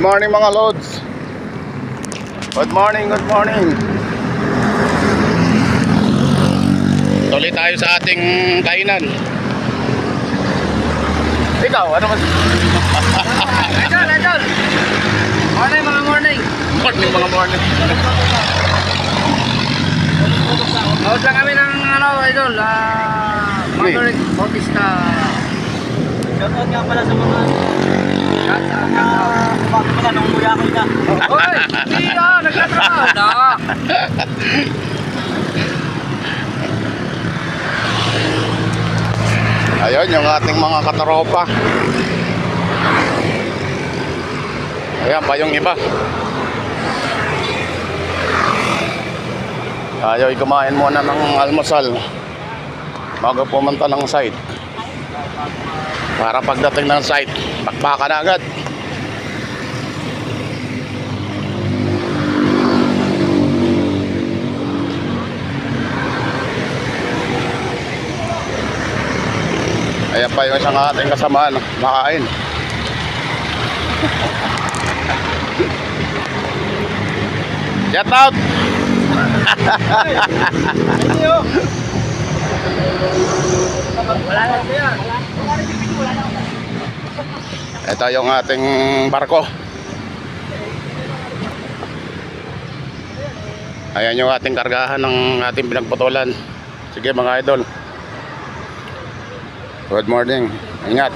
Good morning mga lods. Good morning, good morning. Tuloy tayo sa ating kainan. Ikaw, ano mas? Idol! Morning mga morning! Morning mga morning. Out lang kami ng idol, Motorik Bautista. Shoutout nga pala sa mga bakit pala nung muya ko na. Hoy! Hindi ka! Nagtatrabaho na! Ayun yung ating mga kataropa. Ayan pa yung iba. Ayaw kumain muna ng almusal bago pumunta ng site. Para pagdating ng site, bakbakan na agad. Ayan pa yung isang ating kasamaan, makain. Shout out! Ito yung ating barko. Ayan yung ating kargahan ng ating pinagputulan. Sige mga idol, good morning, ingat.